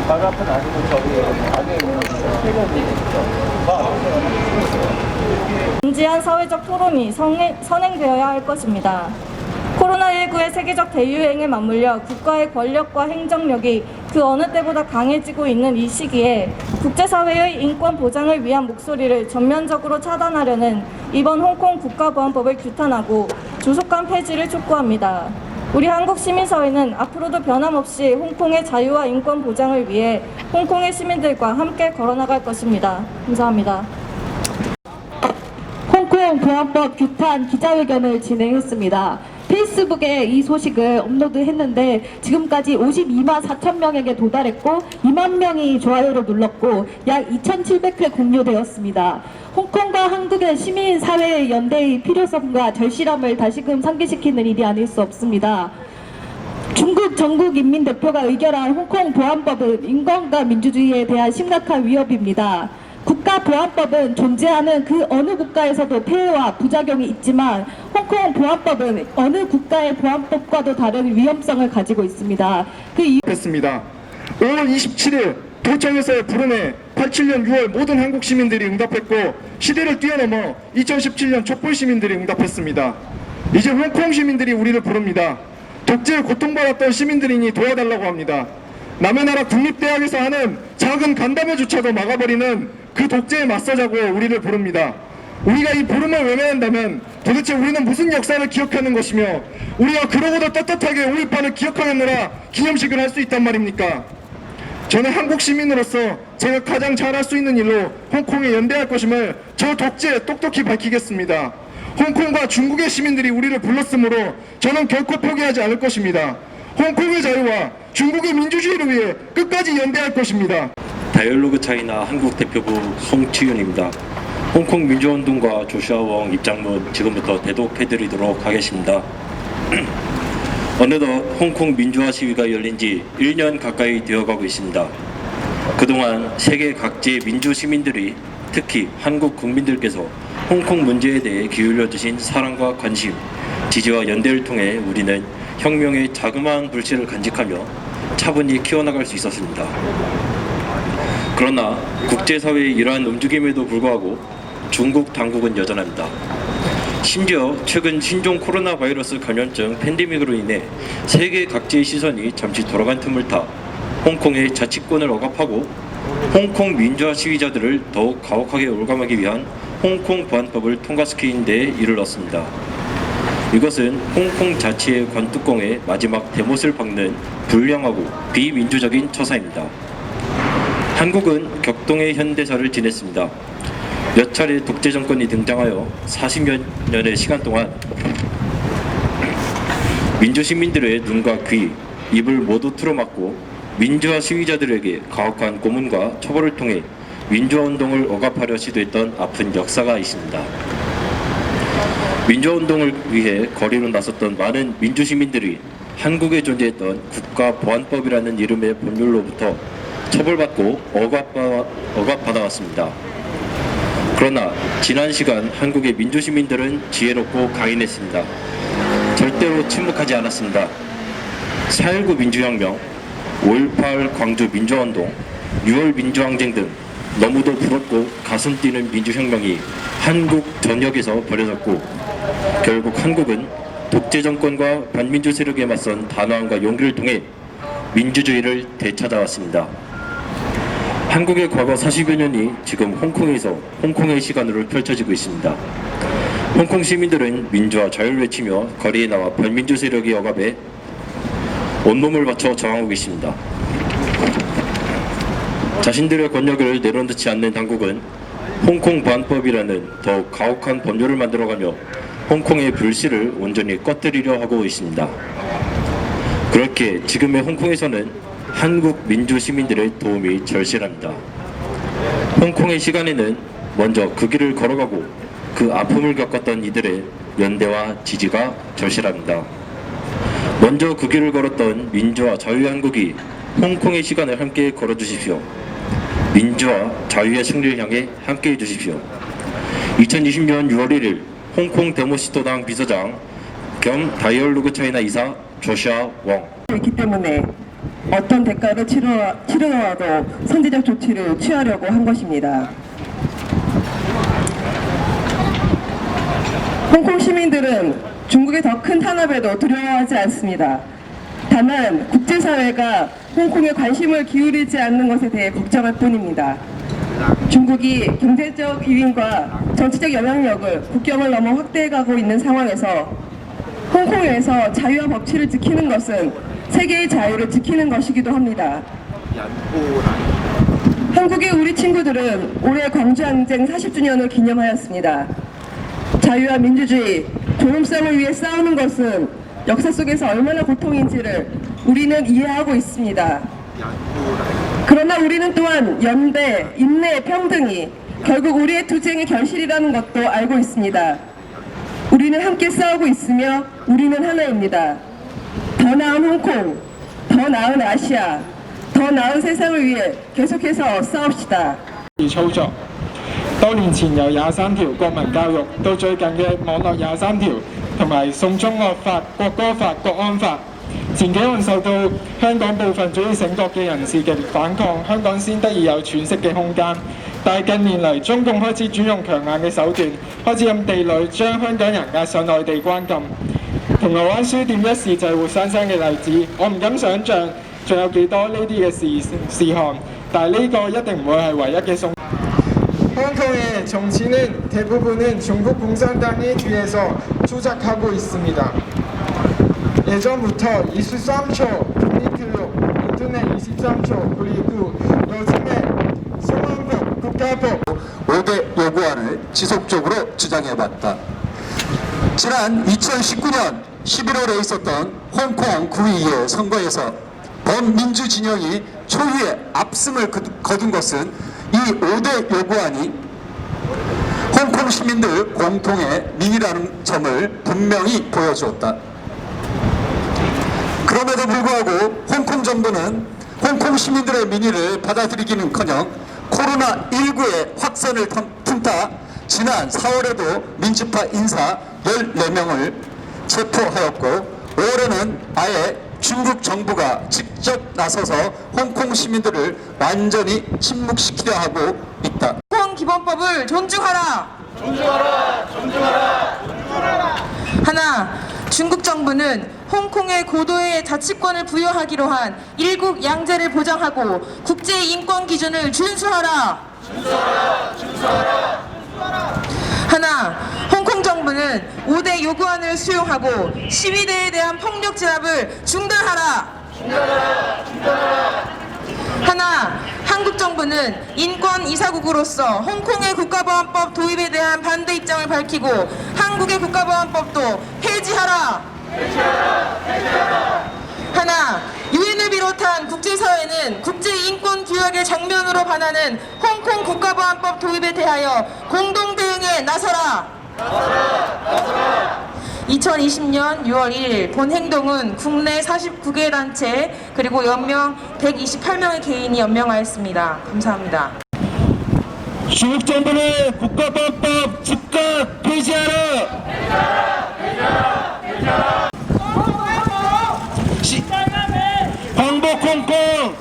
바로 앞은 아니고 저기 안에 있는 세력이 진지한 사회적 토론이 선행되어야 할 것입니다. 코로나19의 세계적 대유행에 맞물려 국가의 권력과 행정력이 그 어느 때보다 강해지고 있는 이 시기에 국제사회의 인권 보장을 위한 목소리를 전면적으로 차단하려는 이번 홍콩 국가보안법을 규탄하고 조속한 폐지를 촉구합니다. 우리 한국시민사회는 앞으로도 변함없이 홍콩의 자유와 인권 보장을 위해 홍콩의 시민들과 함께 걸어나갈 것입니다. 감사합니다. 홍콩 보안법 규탄 기자회견을 진행했습니다. 페이스북에 이 소식을 업로드했는데 지금까지 52만 4천 명에게 도달했고 2만 명이 좋아요를 눌렀고 약 2,700회 공유되었습니다. 홍콩과 한국의 시민사회의 연대의 필요성과 절실함을 다시금 상기시키는 일이 아닐 수 없습니다. 중국 전국인민대표가 의결한 홍콩 보안법은 인권과 민주주의에 대한 심각한 위협입니다. 국가보안법은 존재하는 그 어느 국가에서도 폐해와 부작용이 있지만 홍콩 보안법은 어느 국가의 보안법과도 다른 위험성을 가지고 있습니다. 그 이유였습니다. 5월 27일 도청에서의 불운에 87년 6월 모든 한국 시민들이 응답했고 시대를 뛰어넘어 2017년 촛불 시민들이 응답했습니다. 이제 홍콩 시민들이 우리를 부릅니다. 독재에 고통받았던 시민들이니 도와달라고 합니다. 남의 나라 국립대학에서 하는 작은 간담회조차도 막아버리는 그 독재에 맞서자고 우리를 부릅니다. 우리가 이 부름을 외면한다면 도대체 우리는 무슨 역사를 기억하는 것이며 우리가 그러고도 떳떳하게 5.18을 기억하겠노라 기념식을 할 수 있단 말입니까? 저는 한국 시민으로서 제가 가장 잘할 수 있는 일로 홍콩에 연대할 것임을 저 독재에 똑똑히 밝히겠습니다. 홍콩과 중국의 시민들이 우리를 불렀으므로 저는 결코 포기하지 않을 것입니다. 홍콩의 자유와 중국의 민주주의를 위해 끝까지 연대할 것입니다. 다이얼로그 차이나 한국 대표부 송치윤입니다. 홍콩 민주운동가 조슈아 웡 입장문 지금부터 대독해드리도록 하겠습니다. 어느덧 홍콩 민주화 시위가 열린 지 1년 가까이 되어가고 있습니다. 그동안 세계 각지의 민주 시민들이 특히 한국 국민들께서 홍콩 문제에 대해 기울여주신 사랑과 관심, 지지와 연대를 통해 우리는 혁명의 자그마한 불씨를 간직하며 차분히 키워나갈 수 있었습니다. 그러나 국제사회의 이러한 움직임에도 불구하고 중국 당국은 여전합니다. 심지어 최근 신종 코로나 바이러스 감염증 팬데믹으로 인해 세계 각지의 시선이 잠시 돌아간 틈을 타 홍콩의 자치권을 억압하고 홍콩 민주화 시위자들을 더욱 가혹하게 올감하기 위한 홍콩 보안법을 통과시키는 데 이르렀습니다. 이것은 홍콩 자치의 관뚜껑에 마지막 대못을 박는 불량하고 비민주적인 처사입니다. 한국은 격동의 현대사를 지냈습니다. 몇 차례 독재 정권이 등장하여 40여 년의 시간 동안 민주 시민들의 눈과 귀, 입을 모두 틀어막고 민주화 시위자들에게 가혹한 고문과 처벌을 통해 민주화 운동을 억압하려 시도했던 아픈 역사가 있습니다. 민주화 운동을 위해 거리로 나섰던 많은 민주 시민들이 한국에 존재했던 국가보안법이라는 이름의 법률로부터 처벌받고 억압받아왔습니다. 그러나 지난 시간 한국의 민주 시민들은 지혜롭고 강인했습니다. 절대로 침묵하지 않았습니다. 4.19 민주혁명, 5.18 광주 민주화운동, 6월 민주항쟁 등 너무도 부럽고 가슴 뛰는 민주혁명이 한국 전역에서 벌어졌고 결국 한국은 독재 정권과 반민주 세력에 맞선 단호함과 용기를 통해 민주주의를 되찾아왔습니다. 한국의 과거 40여 년이 지금 홍콩에서 홍콩의 시간으로 펼쳐지고 있습니다. 홍콩 시민들은 민주와 자유를 외치며 거리에 나와 반민주 세력의 억압에 온몸을 바쳐 저항하고 있습니다. 자신들의 권력을 내려놓지 않는 당국은 홍콩 보안법이라는 더욱 가혹한 법률을 만들어가며 홍콩의 불씨를 온전히 꺼뜨리려 하고 있습니다. 그렇게 지금의 홍콩에서는 한국 민주 시민들의 도움이 절실합니다. 홍콩의 시간에는 먼저 그 길을 걸어가고 그 아픔을 겪었던 이들의 연대와 지지가 절실합니다. 먼저 그 길을 걸었던 민주와 자유의 한국이 홍콩의 시간을 함께 걸어주십시오. 민주와 자유의 승리를 향해 함께 해주십시오. 2020년 6월 1일 홍콩 데모시토당 비서장 겸 다이얼로그 차이나 이사 조슈아 웡. 있기 때문에 어떤 대가를 치르더라도 선제적 조치를 취하려고 한 것입니다. 홍콩 시민들은 중국의 더 큰 탄압에도 두려워하지 않습니다. 다만 국제사회가 홍콩에 관심을 기울이지 않는 것에 대해 걱정할 뿐입니다. 중국이 경제적 위인과 정치적 영향력을 국경을 넘어 확대해가고 있는 상황에서 홍콩에서 자유와 법치를 지키는 것은 세계의 자유를 지키는 것이기도 합니다. 한국의 우리 친구들은 올해 광주항쟁 40주년을 기념하였습니다. 자유와 민주주의, 존엄성을 위해 싸우는 것은 역사 속에서 얼마나 고통인지를 우리는 이해하고 있습니다. 그러나 우리는 또한 연대, 인내, 평등이 결국 우리의 투쟁의 결실이라는 것도 알고 있습니다. 우리는 함께 싸우고 있으며 우리는 하나입니다. 더 나은 홍콩, 더 나은 아시아, 더 나은 세상을 위해 계속해서 싸웁시다. 操作。多年前由23條國民教育，到最近嘅網絡23條，同埋送中惡法、國歌法、國安法。前幾案受到香港部分主要醒覺嘅人士嘅反抗，香港先得以有喘息嘅空間。但係近年嚟，中共開始轉用強硬嘅手段，開始暗地裏將香港人押上內地關禁。銅鑼灣書店一事就係活生生嘅例子，我唔敢想像仲有幾多呢啲嘅事項，但係呢個一定唔會係唯一嘅送。 홍콩의 정치는 대부분은 중국 공산당의 뒤에서 조작하고 있습니다. 예전부터 23초 국립교육, 인터넷 23초, 그리고 요즘에 송환법, 국가법 5대 요구안을 지속적으로 주장해왔다. 지난 2019년 11월에 있었던 홍콩 구의회 선거에서 범민주 진영이 초유의 압승을 거둔 것은 이 5대 요구안이 홍콩 시민들 공통의 민의라는 점을 분명히 보여주었다. 그럼에도 불구하고 홍콩 정부는 홍콩 시민들의 민의를 받아들이기는커녕 코로나19의 확산을 틈타 지난 4월에도 민주파 인사 14명을 체포하였고 5월에는 아예 중국 정부가 직접 나서서 홍콩 시민들을 완전히 침묵시키려 하고 있다. 홍콩 기본법을 존중하라! 존중하라! 존중하라! 존중하라! 하나, 중국 정부는 홍콩의 고도의 자치권을 부여하기로 한 일국 양제를 보장하고 국제 인권 기준을 준수하라! 준수하라! 준수하라! 준수하라! 하나, 홍콩 정부는 5대 요구안을 수용하고 시위대에 대한 폭력 진압을 중단하라! 중단하라! 중단하라! 하나, 한국 정부는 인권 이사국으로서 홍콩의 국가보안법 도입에 대한 반대 입장을 밝히고 한국의 국가보안법도 폐지하라! 폐지하라! 폐지하라! 하나, 유엔을 비롯한 국제사회는 국제인권규약의 정면으로 반하는 홍콩 국가보안법 도입에 대하여 공동 대응에 나서라! 나서라! 나서라! 2020년 6월 1일 본 행동은 국내 49개 단체 그리고 연명 128명의 개인이 연명하였습니다. 감사합니다. 중국 정부는 국가보안법 즉각 폐지하라! 폐지하라! 폐지하라! 폐지하라! 광복 홍콩!